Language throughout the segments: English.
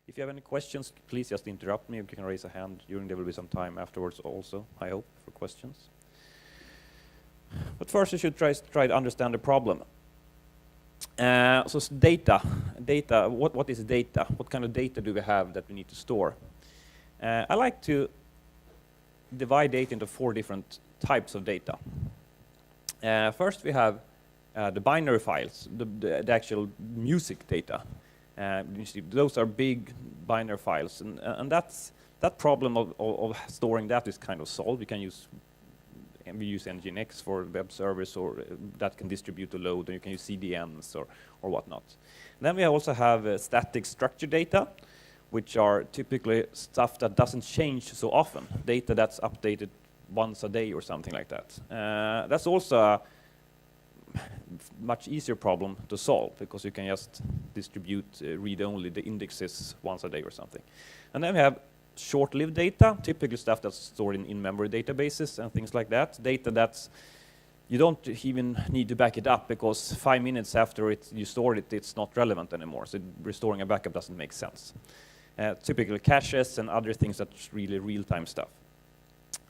If you have any questions, please just interrupt me. You can raise a hand. There will be some time afterwards also, I hope, for questions. But first you should try to understand the problem. So data. What is data? What kind of data do we have that we need to store? I like to divide data into 4 different types of data. First we have the binary files, the actual music data. Those are big binary files, and that problem of storing that is kind of solved. We use Nginx for web servers, or that can distribute the load, and you can use CDNs or whatnot. Then we also have static structured data, which are typically stuff that doesn't change so often, data that's updated once a day or something like that. That's also a much easier problem to solve, because you can just distribute read-only the indexes once a day or something. And then we have short-lived data, typically stuff that's stored in in-memory databases and things like that. Data that's you don't even need to back it up, because 5 minutes after you stored it, it's not relevant anymore. So restoring a backup doesn't make sense. Typically caches and other things that's really real-time stuff.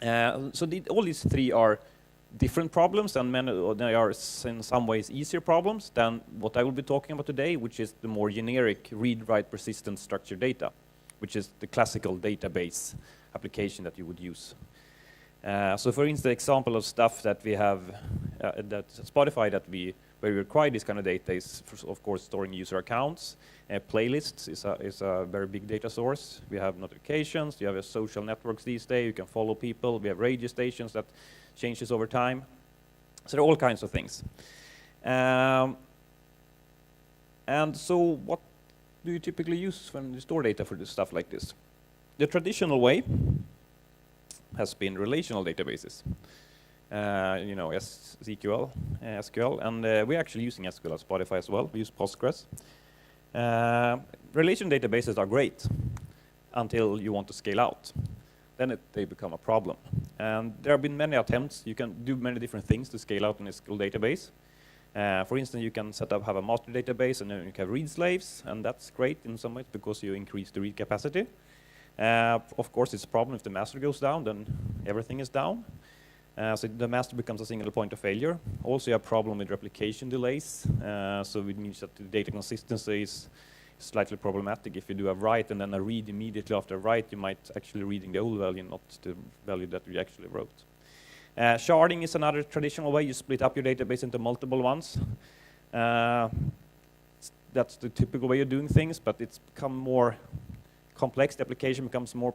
So all these 3 are different problems, and they are in some ways easier problems than what I will be talking about today, which is the more generic read-write persistent structured data, which is the classical database application that you would use. So for instance, the example of stuff that we have that Spotify where we require this kind of data is, of course, storing user accounts. Playlists is a very big data source. We have notifications. You have social networks these days. You can follow people. We have radio stations that changes over time. So there are all kinds of things. And so what do you typically use when you store data for this stuff like this? The traditional way has been relational databases. SQL, and we're actually using SQL at Spotify as well. We use Postgres. Relational databases are great until you want to scale out. Then they become a problem. And there have been many attempts. You can do many different things to scale out in a SQL database. For instance, you can have a master database, and then you can have read slaves, and that's great in some ways because you increase the read capacity. Of course, it's a problem if the master goes down, then everything is down. So the master becomes a single point of failure. Also, you have a problem with replication delays. So it means that the data consistency is slightly problematic. If you do a write and then a read immediately after a write, you might actually reading the old value, not the value that you actually wrote. Sharding is another traditional way. You split up your database into multiple ones. That's the typical way of doing things, but it's become more complex. The application becomes more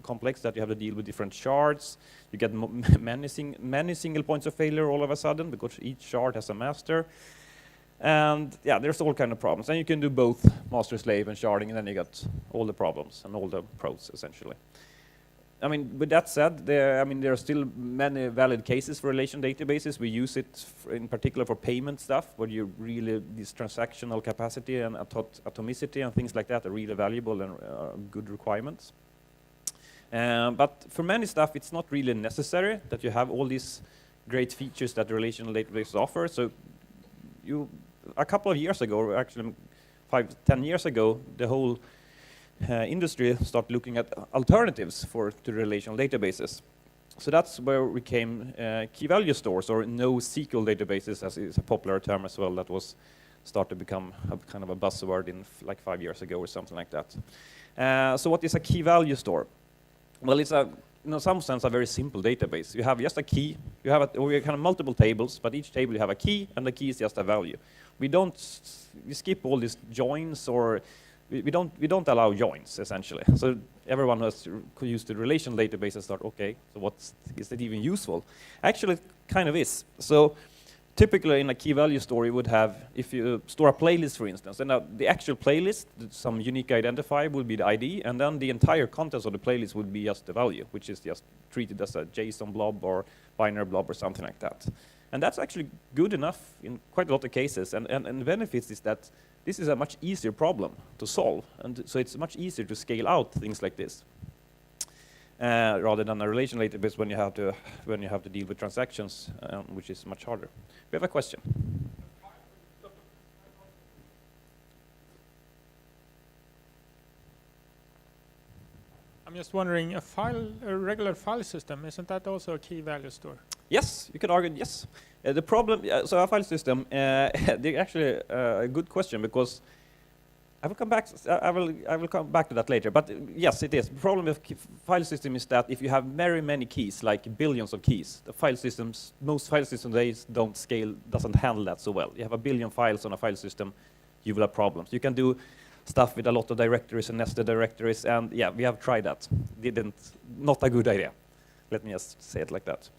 complex, that you have to deal with different shards. You get many single points of failure all of a sudden, because each shard has a master. And yeah, there's all kind of problems. And you can do both master slave and sharding, and then you got all the problems and all the pros, essentially. I mean, with that said, there are still many valid cases for relational databases. We use it in particular for payment stuff, where you really, this transactional capacity and atomicity and things like that are really valuable and good requirements. But for many stuff, it's not really necessary that you have all these great features that the relational databases offer. So a couple of years ago, or actually 5-10 years ago, the whole industry started looking at alternatives to relational databases. So that's where we came key value stores, or NoSQL databases, as is a popular term as well, that was started to become a kind of a buzzword in like 5 years ago or something like that. So what is a key value store? Well, it's in some sense a very simple database. You have just a key. You have kind of multiple tables, but each table you have a key, and the key is just a value. We skip all these joins, or we don't allow joins, essentially. So everyone who has used the relational database and thought, okay, so is it even useful? Actually, it kind of is. So typically in a key value store, you would have, if you store a playlist, for instance, then the actual playlist, some unique identifier would be the ID, and then the entire contents of the playlist would be just the value, which is just treated as a JSON blob or binary blob or something like that. And that's actually good enough in quite a lot of cases. And the benefits is that this is a much easier problem to solve, and so it's much easier to scale out things like this, rather than a relational database when you have to deal with transactions, which is much harder. We have a question. I'm just wondering, a regular file system, isn't that also a key value store? Yes, you could argue, yes. The problem, so a file system, they're actually a good question, because I will come back. I will come back to that later. But yes, it is. The problem with file system is that if you have very many keys, like billions of keys, the file systems, most file systems today don't scale, doesn't handle that so well. You have a billion files on a file system, you will have problems. You can do stuff with a lot of directories and nested directories, and yeah, we have tried that. Not a good idea. Let me just say it like that.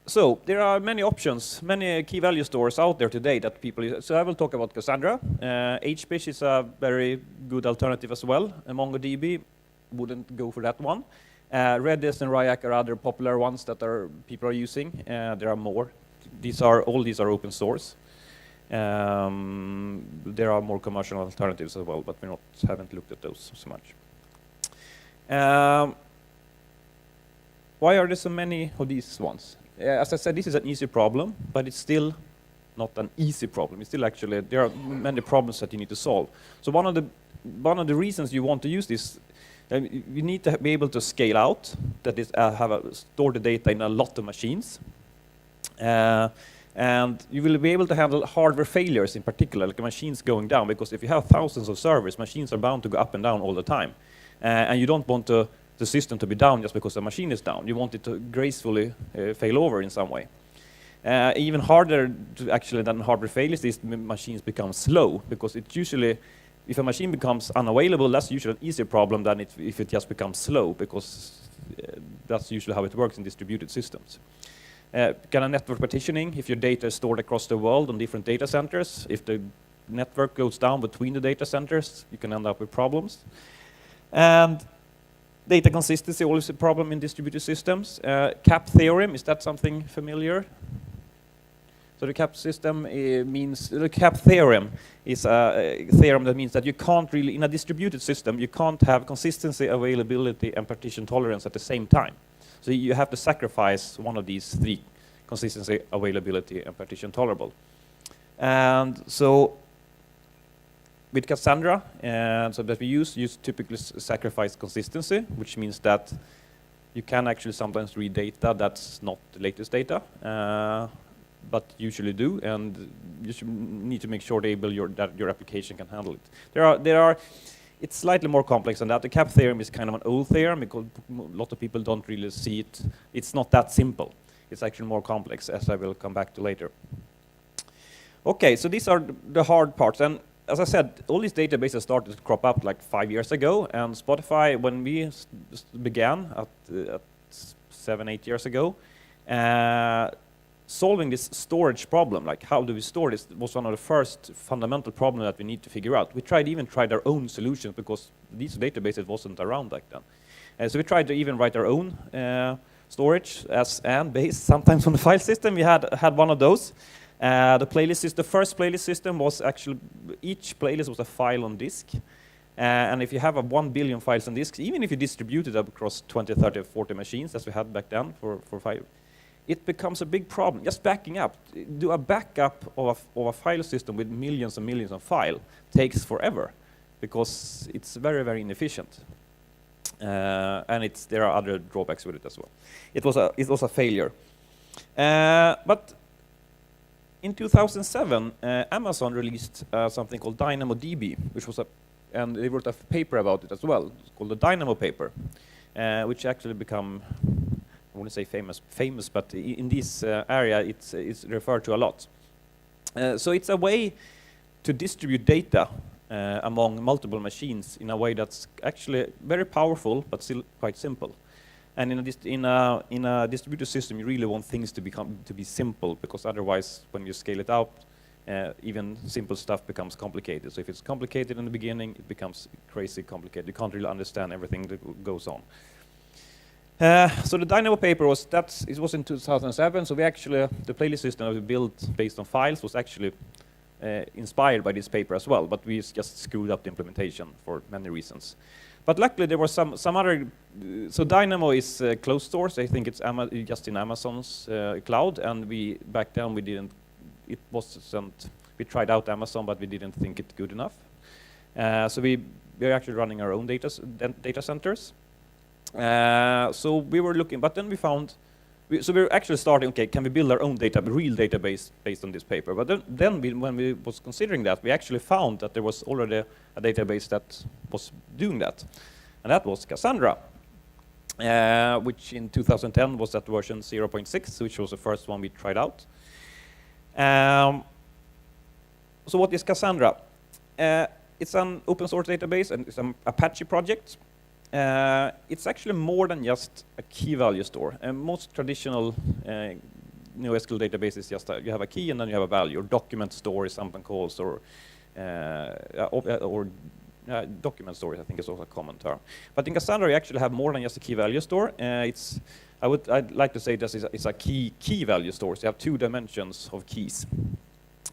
So there are many options, many key value stores out there today that people use. So I will talk about Cassandra. HBase is a very good alternative as well. MongoDB, wouldn't go for that one. Redis and Ryak are other popular ones that people are using. There are more. All these are open source. There are more commercial alternatives as well, but we haven't looked at those so much. Why are there so many of these ones? As I said, this is an easy problem, but it's still not an easy problem. It's still actually, there are many problems that you need to solve. So one of the reasons you want to use this, you need to be able to scale out, that is, store the data in a lot of machines. And you will be able to handle hardware failures in particular, like machines going down, because if you have thousands of servers, machines are bound to go up and down all the time. And you don't want the system to be down just because the machine is down. You want it to gracefully fail over in some way. Even harder than hardware failures is machines become slow, because it usually, if a machine becomes unavailable, that's usually an easier problem than if it just becomes slow, because that's usually how it works in distributed systems. Kind of network partitioning, if your data is stored across the world on different data centers, if the network goes down between the data centers, you can end up with problems. And data consistency always a problem in distributed systems. CAP theorem, is that something familiar? So the CAP system means, the CAP theorem is a theorem that means that you can't really, in a distributed system, you can't have consistency, availability, and partition tolerance at the same time. So you have to sacrifice one of these three: consistency, availability, and partition tolerable. And so with Cassandra, so that we use typically sacrifice consistency, which means that you can actually sometimes read data that's not the latest data, but usually do, and you need to make sure that your application can handle it. It's slightly more complex than that. The CAP theorem is kind of an old theorem, because a lot of people don't really see it. It's not that simple. It's actually more complex, as I will come back to later. Okay, so these are the hard parts. And as I said, all these databases started to crop up like 5 years ago, and Spotify, when we began at 7, 8 years ago, solving this storage problem, like how do we store this, was one of the first fundamental problems that we need to figure out. We even tried our own solutions, because these databases wasn't around back then. So we tried to even write our own storage and base, sometimes on the file system. We had one of those. The first playlist system was actually, each playlist was a file on disk. And if you have 1 billion files on disk, even if you distribute it across 20, 30, 40 machines, as we had back then for 5, it becomes a big problem. Just backing up, do a backup of a file system with millions and millions of files takes forever, because it's very, very inefficient. And there are other drawbacks with it as well. It was a failure. But in 2007, Amazon released something called DynamoDB, and they wrote a paper about it as well. It's called the Dynamo paper, which actually become, I wouldn't say famous, but in this area, it's referred to a lot. So it's a way to distribute data among multiple machines in a way that's actually very powerful, but still quite simple. And in a distributed system, you really want things to be simple, because otherwise, when you scale it out, even simple stuff becomes complicated. So if it's complicated in the beginning, it becomes crazy complicated. You can't really understand everything that goes on. So the Dynamo paper was in 2007. So the playlist system that we built based on files was actually inspired by this paper as well, but we just screwed up the implementation for many reasons. But luckily there was some other. So Dynamo is closed source. I think it's just in Amazon's cloud, and back then we didn't. It wasn't. We tried out Amazon, but we didn't think it good enough. So we're actually running our own data centers. So we were looking, but then we found, so we were actually starting, okay, can we build our own real database based on this paper? But then when we was considering that, we actually found that there was already a database that was doing that. And that was Cassandra, which in 2010 was at version 0.6, which was the first one we tried out. So what is Cassandra? It's an open source database, and it's an Apache project. It's actually more than just a key value store. Most traditional NoSQL database is just you have a key and then you have a value, or document store is something called, or document storage, I think is also a common term. But in Cassandra, you actually have more than just a key value store. I'd like to say that it's a key value store. So you have 2 dimensions of keys.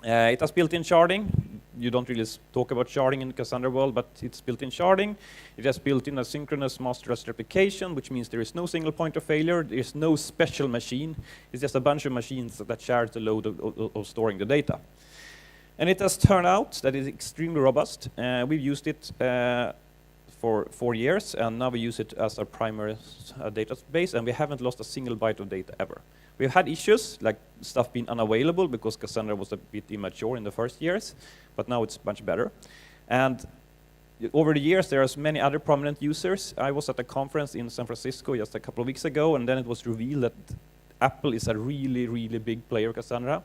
It has built-in sharding. You don't really talk about sharding in the Cassandra world, but it's built-in sharding. It has built-in a synchronous masterless replication, which means there is no single point of failure. There is no special machine. It's just a bunch of machines that share the load of storing the data. And it has turned out that it's extremely robust. We've used it for 4 years, and now we use it as our primary database, and we haven't lost a single byte of data ever. We've had issues, like stuff being unavailable, because Cassandra was a bit immature in the first years, but now it's much better. And over the years, there are many other prominent users. I was at a conference in San Francisco just a couple of weeks ago, and then it was revealed that Apple is a really, really big player of Cassandra.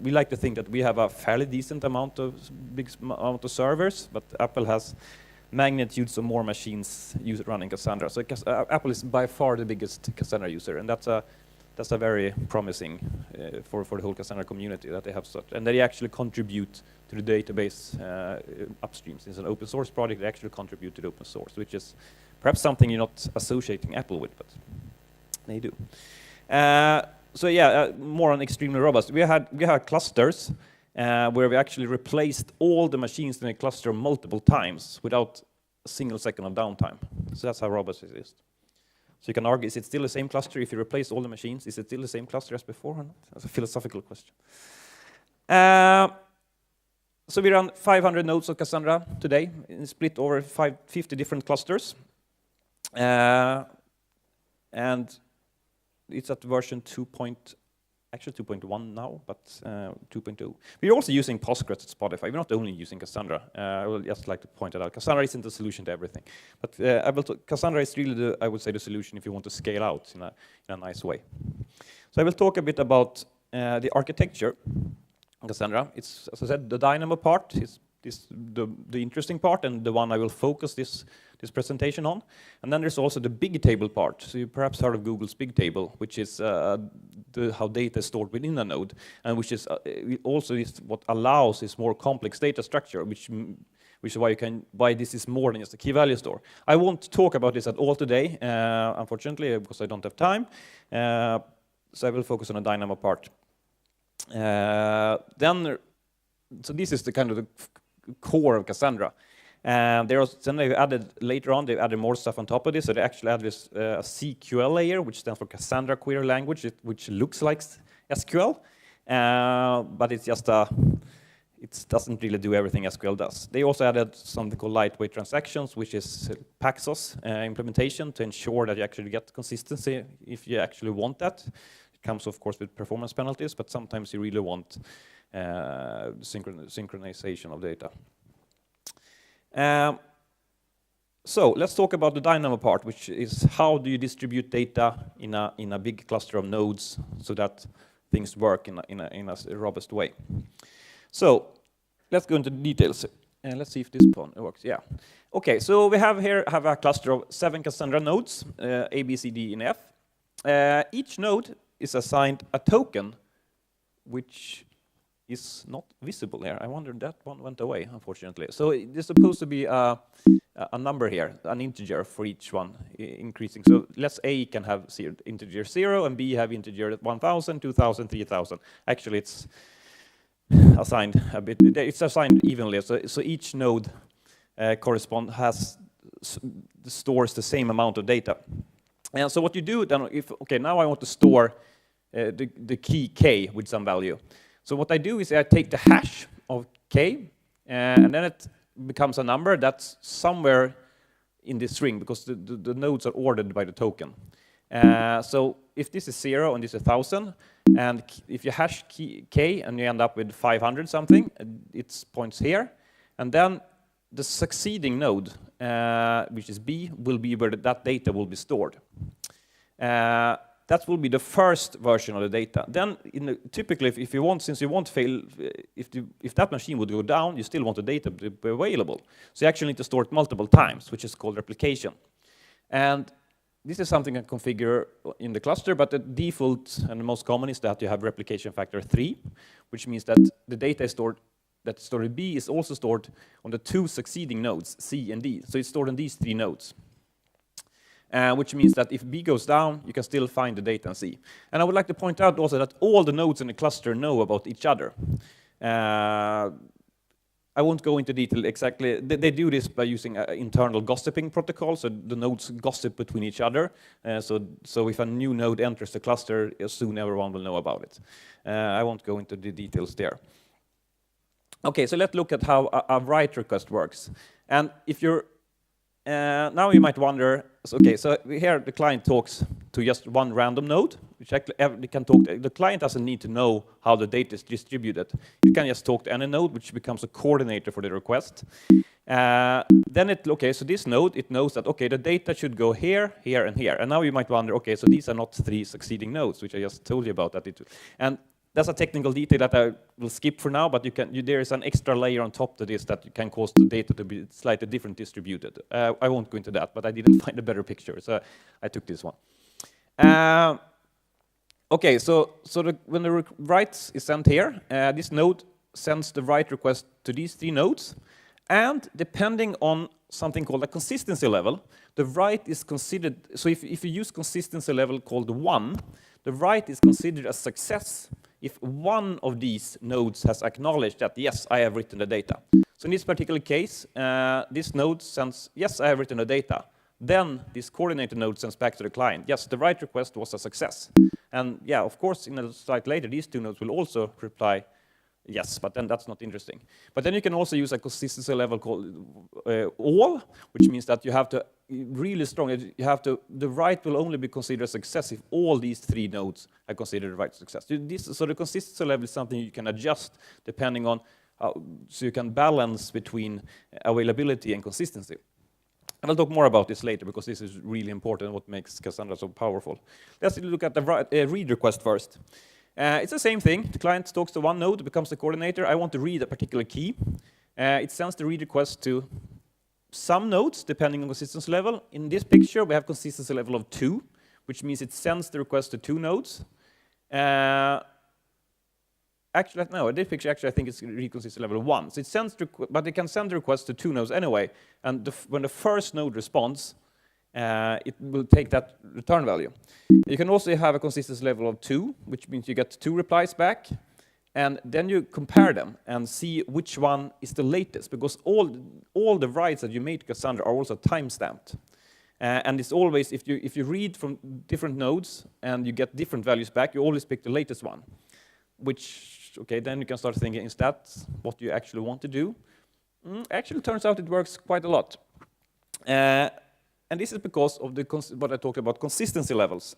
We like to think that we have a fairly decent amount of servers, but Apple has magnitudes of more machines running Cassandra. So Apple is by far the biggest Cassandra user, and that's a very promising for the whole Cassandra community that they have such, and they actually contribute to the database upstream. Since it's an open source project, they actually contribute to the open source, which is perhaps something you're not associating Apple with, but they do. So yeah, more on extremely robust. We had clusters where we actually replaced all the machines in a cluster multiple times without a single second of downtime. So that's how robust it is. So you can argue, is it still the same cluster if you replace all the machines? Is it still the same cluster as before or not? That's a philosophical question. So we run 500 nodes of Cassandra today, split over 50 different clusters. And it's at version 2.1 now, but 2.2. We're also using Postgres at Spotify. We're not only using Cassandra. I would just like to point it out. Cassandra isn't the solution to everything, but Cassandra is really, I would say, the solution if you want to scale out in a nice way. So I will talk a bit about the architecture of Cassandra. It's, as I said, the Dynamo part is the interesting part, and the one I will focus this presentation on. And then there's also the big table part. So you perhaps heard of Google's big table, which is how data is stored within a node, and which is also what allows this more complex data structure, which is why this is more than just a key value store. I won't talk about this at all today, unfortunately, because I don't have time. So I will focus on the Dynamo part. So this is the kind of the core of Cassandra. And then they added, later on, they added more stuff on top of this. So they actually added this a CQL layer, which stands for Cassandra Query Language, which looks like SQL, but it's just it doesn't really do everything SQL does. They also added something called lightweight transactions, which is Paxos implementation to ensure that you actually get consistency if you actually want that. It comes, of course, with performance penalties, but sometimes you really want synchronization of data. So let's talk about the Dynamo part, which is how do you distribute data in a big cluster of nodes so that things work in a robust way. So let's go into the details. And let's see if this one works. Yeah. Okay, so we have a cluster of 7 Cassandra nodes, A, B, C, D, and F. Each node is assigned a token, which is not visible here. I wonder that one went away, unfortunately. So there's supposed to be a number here, an integer for each one, increasing. So let's A can have integer 0, and B have integer 1,000, 2,000, 3,000. Actually, it's assigned a bit. It's assigned evenly. So each node stores the same amount of data. And so what you do then, now I want to store the key k with some value. So what I do is I take the hash of k, and then it becomes a number that's somewhere in this string, because the nodes are ordered by the token. So if this is 0 and this is 1,000, and if you hash k and you end up with 500 something, it points here, and then the succeeding node, which is B, will be where that data will be stored. That will be the first version of the data. Then, typically, if you want, since you won't fail, if that machine would go down, you still want the data to be available. So you actually need to store it multiple times, which is called replication. And this is something I configure in the cluster, but the default and the most common is that you have replication factor 3, which means that the data is stored, that story B is also stored on the 2 succeeding nodes, C and D. So it's stored on these 3 nodes. Which means that if B goes down, you can still find the data in C. And I would like to point out also that all the nodes in the cluster know about each other. I won't go into detail exactly. They do this by using internal gossiping protocol, so the nodes gossip between each other. So if a new node enters the cluster, soon everyone will know about it. I won't go into the details there. Okay, so let's look at how a write request works. And if you're now you might wonder, okay, so here the client talks to just one random node, which actually can talk. The client doesn't need to know how the data is distributed. You can just talk to any node, which becomes a coordinator for the request. Then so this node, it knows that, okay, the data should go here, here, and here. And now you might wonder, okay, so these are not 3 succeeding nodes, which I just told you about. And that's a technical detail that I will skip for now, but there is an extra layer on top to this that can cause the data to be slightly different distributed. I won't go into that, but I didn't find a better picture, so I took this one. Okay, so when the write is sent here, this node sends the write request to these 3 nodes, and depending on something called a consistency level, the write is considered, so if you use consistency level called 1, the write is considered a success if one of these nodes has acknowledged that, yes, I have written the data. So in this particular case, this node sends, yes, I have written the data. Then this coordinator node sends back to the client, yes, the write request was a success. And yeah, of course, in a slide later, these 2 nodes will also reply yes, but then that's not interesting. But then you can also use a consistency level called all, which means that you have to really strong. The write will only be considered a success if all these 3 nodes are considered a write success. So the consistency level is something you can adjust depending on so you can balance between availability and consistency. And I'll talk more about this later because this is really important, what makes Cassandra so powerful. Let's look at the read request first. It's the same thing. The client talks to one node, becomes the coordinator. I want to read a particular key. It sends the read request to some nodes, depending on consistency level. In this picture, we have consistency level of 2, which means it sends the request to 2 nodes. Actually, no, in this picture, actually, I think it's read consistency level 1. So it sends, but it can send the request to 2 nodes anyway. And when the first node responds, it will take that return value. You can also have a consistency level of 2, which means you get 2 replies back, and then you compare them and see which one is the latest, because all the writes that you made to Cassandra are also time-stamped. And it's always, if you read from different nodes and you get different values back, you always pick the latest one, which, okay, then you can start thinking, is that what you actually want to do? Actually, turns out it works quite a lot. And this is because of what I talked about, consistency levels.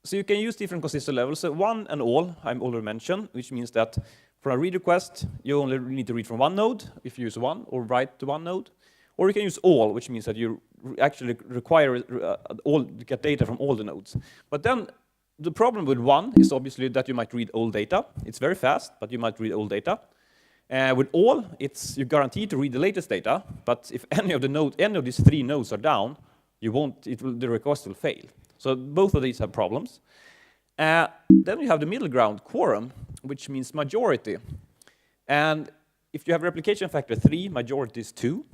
So you can use different consistency levels. So 1 and all, I already mentioned, which means that for a read request, you only need to read from one node, if you use 1, or write to one node. Or you can use all, which means that you actually require get data from all the nodes. But then the problem with 1 is obviously that you might read old data. It's very fast, but you might read old data. With all, you're guaranteed to read the latest data, but if any of these 3 nodes are down, the request will fail. So both of these have problems. Then we have the middle ground, quorum, which means majority. And if you have replication factor 3, majority is 2,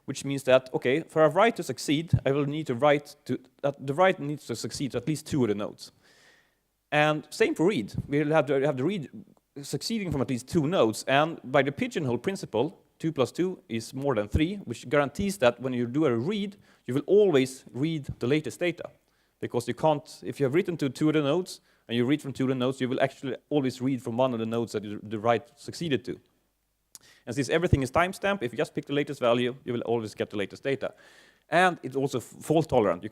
which means that, okay, for a write to succeed, I will need to write to, the write needs to succeed to at least 2 of the nodes. And same for read. We'll have the read succeeding from at least 2 nodes, and by the pigeonhole principle, 2 plus 2 is more than 3, which guarantees that when you do a read, you will always read the latest data. Because you can't, if you have written to 2 of the nodes, and you read from 2 of the nodes, you will actually always read from one of the nodes that the write succeeded to. And since everything is timestamped, if you just pick the latest value, you will always get the latest data. And it's also fault tolerant.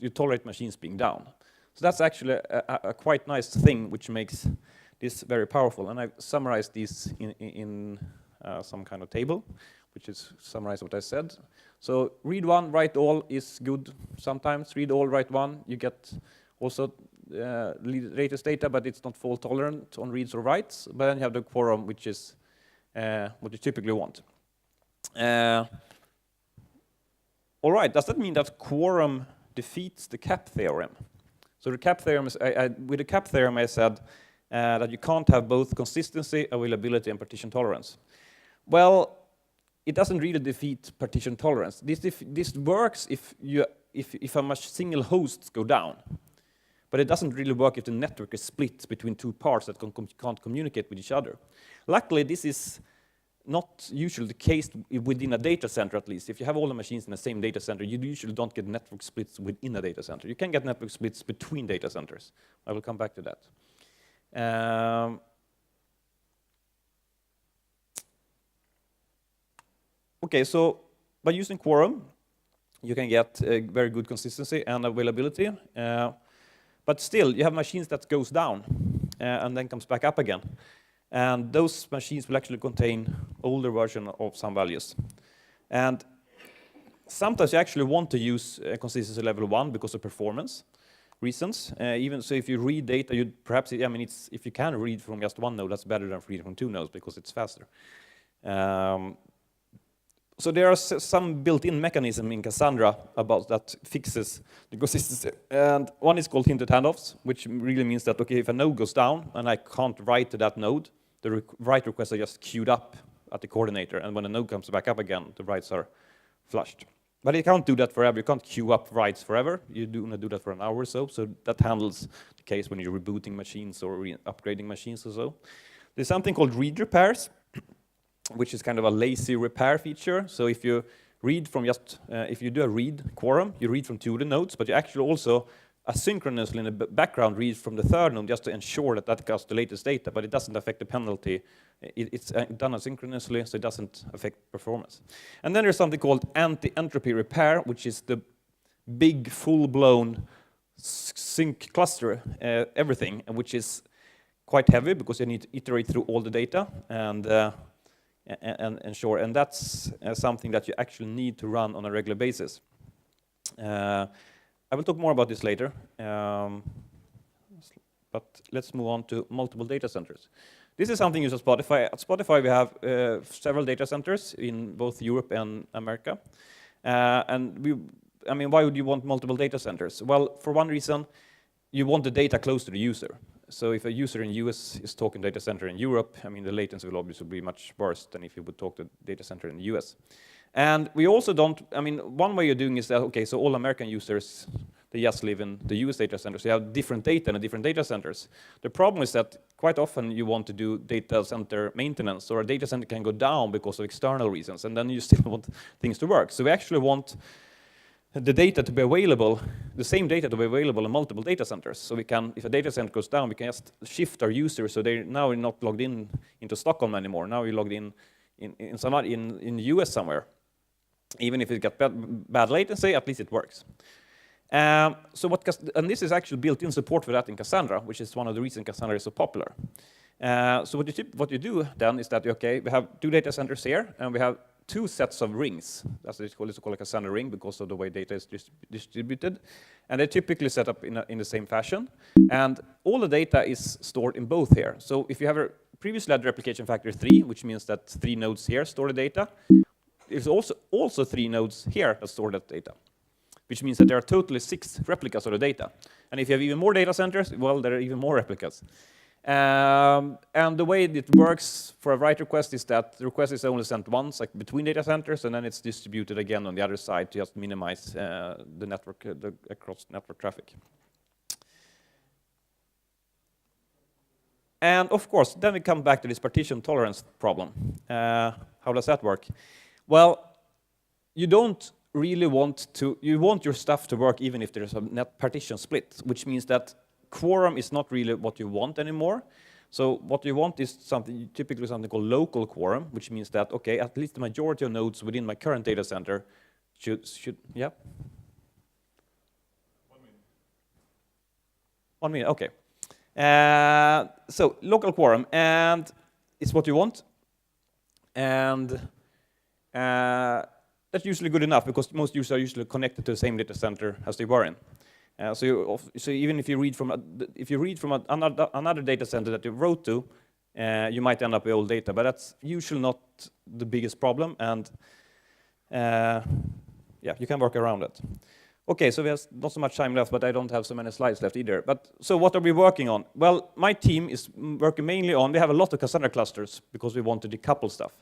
You tolerate machines being down. So that's actually a quite nice thing, which makes this very powerful. And I've summarized these in some kind of table, which is summarize what I said. So read one, write all is good sometimes. Read all, write one. You get also latest data, but it's not fault tolerant on reads or writes. But then you have the quorum, which is what you typically want. All right, does that mean that quorum defeats the CAP theorem? So the CAP theorem is, with the CAP theorem I said that you can't have both consistency, availability, and partition tolerance. Well, it doesn't really defeat partition tolerance. This works if a single hosts go down. But it doesn't really work if the network is split between two parts that can't communicate with each other. Luckily, this is not usually the case within a data center, at least. If you have all the machines in the same data center, you usually don't get network splits within a data center. You can get network splits between data centers. I will come back to that. Okay, so by using quorum, you can get very good consistency and availability. But still, you have machines that goes down and then comes back up again. And those machines will actually contain older version of some values. And sometimes you actually want to use consistency level 1 because of performance reasons. Even so, if you read data, you'd perhaps, I mean, if you can read from just one node, that's better than reading from two nodes because it's faster. So there are some built-in mechanism in Cassandra about that fixes the consistency. And one is called hinted handoffs, which really means that, okay, if a node goes down and I can't write to that node, the write requests are just queued up at the coordinator. And when the node comes back up again, the writes are flushed. But you can't do that forever. You can't queue up writes forever. You do not do that for an hour or so. So that handles the case when you're rebooting machines or upgrading machines or so. There's something called read repairs, which is kind of a lazy repair feature. So if you read from just, if you do a read quorum, you read from two of the nodes, but you actually also asynchronously in the background read from the third node just to ensure that that gets the latest data, but it doesn't affect the penalty. It's done asynchronously, so it doesn't affect performance. And then there's something called anti-entropy repair, which is the big, full-blown sync cluster, everything, which is quite heavy because you need to iterate through all the data and ensure, and that's something that you actually need to run on a regular basis. I will talk more about this later, but let's move on to multiple data centers. This is something used at Spotify. At Spotify, we have several data centers in both Europe and America. And I mean, why would you want multiple data centers? Well, for one reason, you want the data close to the user. So if a user in US is talking data center in Europe, I mean, the latency will obviously be much worse than if you would talk to data center in the US. And we also don't, I mean, one way you're doing is that, okay, so all American users, they just live in the US data centers. So you have different data in the different data centers. The problem is that quite often you want to do data center maintenance, or a data center can go down because of external reasons, and then you still want things to work. So we actually want the data to be available, the same data to be available in multiple data centers. So we can, if a data center goes down, we can just shift our users so they're now not logged in into Stockholm anymore. Now you're logged in the US somewhere. Even if it got bad latency, at least it works. And this is actually built-in support for that in Cassandra, which is one of the reasons Cassandra is so popular. So what you do then is that, okay, we have two data centers here, and we have two sets of rings. That's what it's called a Cassandra ring because of the way data is distributed. And they're typically set up in the same fashion. And all the data is stored in both here. So if you have previously had replication factor 3, which means that 3 nodes here store the data, there's also 3 nodes here that store that data, which means that there are totally 6 replicas of the data. And if you have even more data centers, well, there are even more replicas. And the way it works for a write request is that the request is only sent once, like between data centers, and then it's distributed again on the other side to just minimize the network, across network traffic. And of course, then we come back to this partition tolerance problem. How does that work? Well, you don't really want your stuff to work even if there's a net partition split, which means that quorum is not really what you want anymore. So what you want is typically something called local quorum, which means that, okay, at least the majority of nodes within my current data center should yeah? 1 minute. 1 minute, okay. So local quorum, and it's what you want. And that's usually good enough because most users are usually connected to the same data center as they were in. So even if you read from another data center that you wrote to, you might end up with old data, but that's usually not the biggest problem, and yeah, you can work around it. Okay, so there's not so much time left, but I don't have so many slides left either. But so what are we working on? Well, my team is working mainly on, we have a lot of Cassandra clusters because we want to decouple stuff.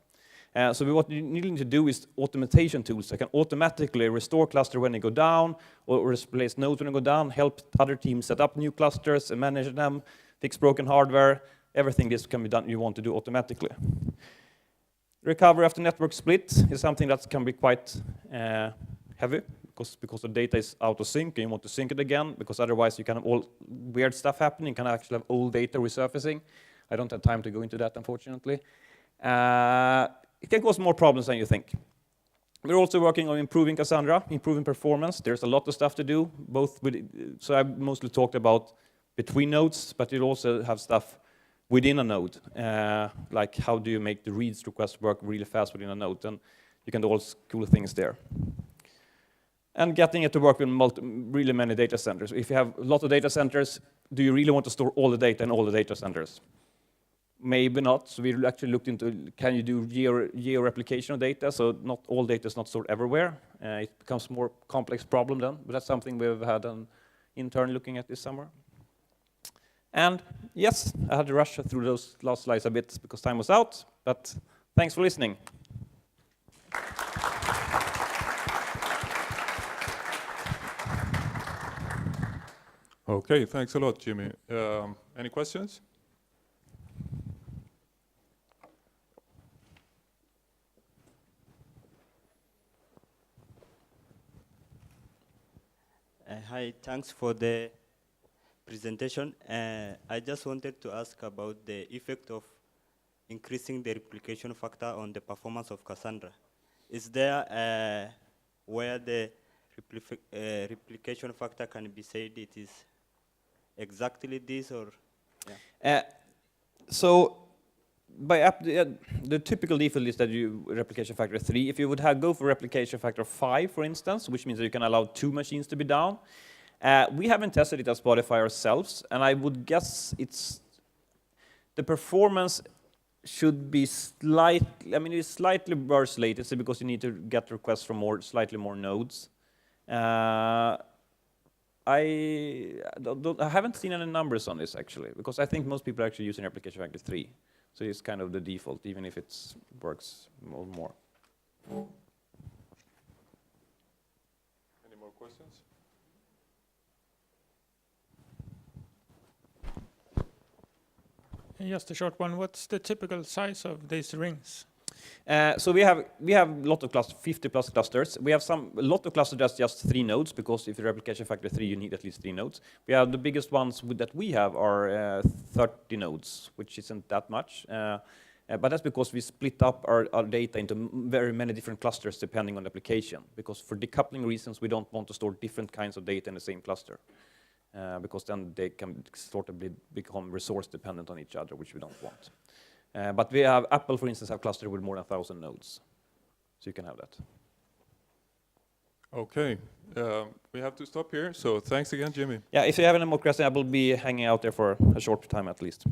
So what you need to do is automation tools that can automatically restore cluster when they go down, or replace nodes when they go down, help other teams set up new clusters and manage them, fix broken hardware. Everything this can be done, you want to do automatically. Recovery after network split is something that can be quite heavy, because the data is out of sync and you want to sync it again, because otherwise you can have all weird stuff happening. You can actually have old data resurfacing. I don't have time to go into that, unfortunately. It can cause more problems than you think. We're also working on improving Cassandra, improving performance. There's a lot of stuff to do, both with, so I mostly talked about between nodes, but you also have stuff within a node, like how do you make the reads request work really fast within a node, and you can do all cool things there. And getting it to work with really many data centers. If you have a lot of data centers, do you really want to store all the data in all the data centers? Maybe not. So we actually looked into, can you do geo-replication of data, so not all data is not stored everywhere. It becomes a more complex problem then, but that's something we've had an intern looking at this summer. And yes, I had to rush through those last slides a bit because time was out, but thanks for listening. Okay, thanks a lot, Jimmy. Any questions? Hi, thanks for the presentation. I just wanted to ask about the effect of increasing the replication factor on the performance of Cassandra. Is there where the replication factor can be said it is exactly this, or? Yeah. So by the typical default is that you replication factor 3. If you would go for replication factor 5, for instance, which means that you can allow 2 machines to be down, we haven't tested it at Spotify ourselves, and I would guess the performance should be slightly, I mean, it's slightly worse latency because you need to get requests from slightly more nodes. I haven't seen any numbers on this actually, because I think most people are actually using replication factor 3. So it's kind of the default, even if it works more. Any more questions? Just a short one. What's the typical size of these rings? So we have a lot of clusters, 50 plus clusters. We have a lot of clusters that's just 3 nodes, because if you replication factor 3, you need at least 3 nodes. We have the biggest ones that we have are 30 nodes, which isn't that much. But that's because we split up our data into very many different clusters depending on the application. Because for decoupling reasons, we don't want to store different kinds of data in the same cluster. Because then they can sort of become resource dependent on each other, which we don't want. But we have Apple, for instance, have clustered with more than 1,000 nodes. So you can have that. Okay, we have to stop here. So thanks again, Jimmy. Yeah, if you have any more questions, I will be hanging out there for a short time at least.